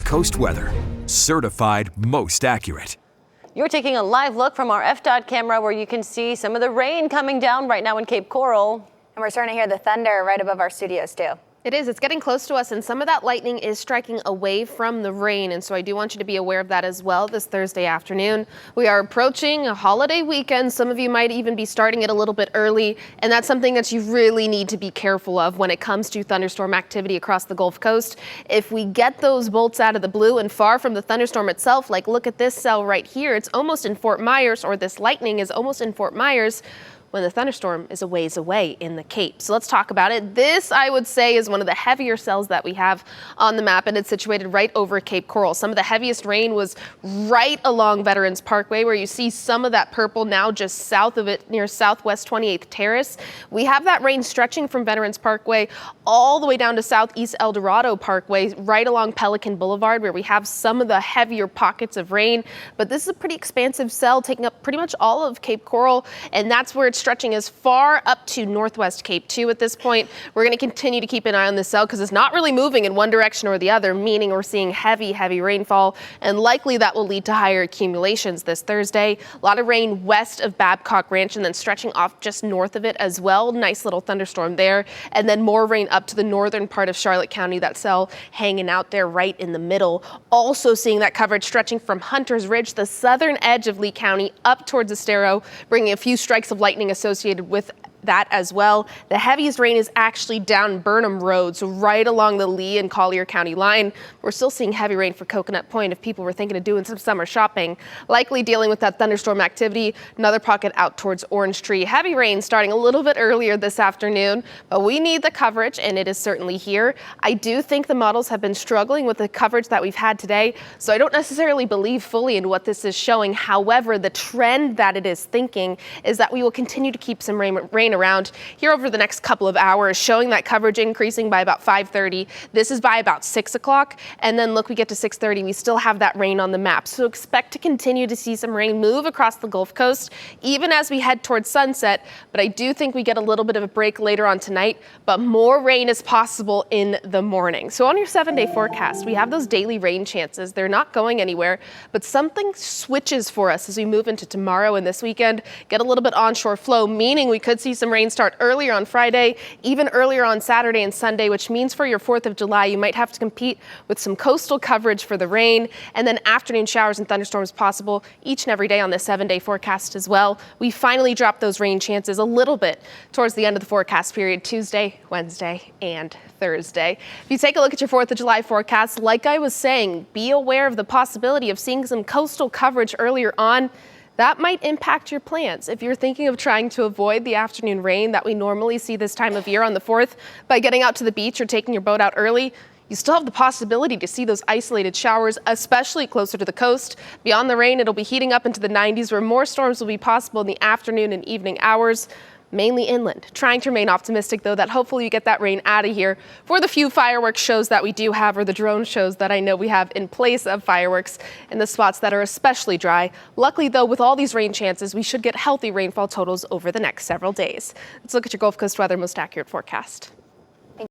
Coast weather. Certified most accurate. You're taking a live look from our FDOT camera where you can see some of the rain coming down right now in Cape Coral. And we're starting to hear the thunder right above our studios too. It is. It's getting close to us, and some of that lightning is striking away from the rain, and so I do want you to be aware of that as well this Thursday afternoon. We are approaching a holiday weekend. Some of you might even be starting it a little bit early, and that's something that you really need to be careful of when it comes to thunderstorm activity across the Gulf Coast. If we get those bolts out of the blue and far from the thunderstorm itself, like look at this cell right here, it's almost in Fort Myers, or this lightning is almost in Fort Myers, when the thunderstorm is a ways away in the Cape. So let's talk about it. This, I would say, is one of the heavier cells that we have on the map, and it's situated right over Cape Coral. Some of the heaviest rain was right along Veterans Parkway, where you see some of that purple now just south of it near Southwest 28th Terrace. We have that rain stretching from Veterans Parkway all the way down to Southeast El Dorado Parkway, right along Pelican Boulevard, where we have some of the heavier pockets of rain. But this is a pretty expansive cell taking up pretty much all of Cape Coral, and that's where it's stretching as far up to Northwest Cape 2 at this point. We're going to continue to keep an eye on this cell because it's not really moving in one direction or the other, meaning we're seeing heavy rainfall, and likely that will lead to higher accumulations this Thursday. A lot of rain west of Babcock Ranch and then stretching off just north of it as well. Nice little thunderstorm there. And then more rain up to the northern part of Charlotte County, that cell hanging out there right in the middle. Also seeing that coverage stretching from Hunter's Ridge, the southern edge of Lee County, up towards Estero, bringing a few strikes of lightning associated with that as well. The heaviest rain is actually down Burnham Road, so right along the Lee and Collier County line. We're still seeing heavy rain for Coconut Point if people were thinking of doing some summer shopping. Likely dealing with that thunderstorm activity. Another pocket out towards Orange Tree. Heavy rain starting a little bit earlier this afternoon, but we need the coverage, and it is certainly here. I do think the models have been struggling with the coverage that we've had today, so I don't necessarily believe fully in what this is showing. However, the trend that it is thinking is that we will continue to keep some rain around here over the next couple of hours, showing that coverage increasing by about 5:30. This is by about 6 o'clock. And then look, we get to 6:30, we still have that rain on the map. So expect to continue to see some rain move across the Gulf Coast, even as we head towards sunset. But I do think we get a little bit of a break later on tonight, but more rain is possible in the morning. So on your 7-day forecast, we have those daily rain chances. They're not going anywhere, but something switches for us as we move into tomorrow and this weekend, get a little bit onshore flow, meaning we could see some rain start earlier on Friday, even earlier on Saturday and Sunday, which means for your 4th of July, you might have to compete with some coastal coverage for the rain, and then afternoon showers and thunderstorms possible each and every day on this 7-day forecast as well. We finally dropped those rain chances a little bit towards the end of the forecast period, Tuesday, Wednesday, and Thursday. If you take a look at your 4th of July forecast, like I was saying, be aware of the possibility of seeing some coastal coverage earlier on. That might impact your plans. If you're thinking of trying to avoid the afternoon rain that we normally see this time of year on the 4th by getting out to the beach or taking your boat out early, you still have the possibility to see those isolated showers, especially closer to the coast. Beyond the rain, it'll be heating up into the 90s, where more storms will be possible in the afternoon and evening hours, mainly inland. Trying to remain optimistic, though, that hopefully you get that rain out of here for the few fireworks shows that we do have, or the drone shows that I know we have in place of fireworks in the spots that are especially dry. Luckily, though, with all these rain chances, we should get healthy rainfall totals over the next several days. Let's look at your Gulf Coast weather most accurate forecast.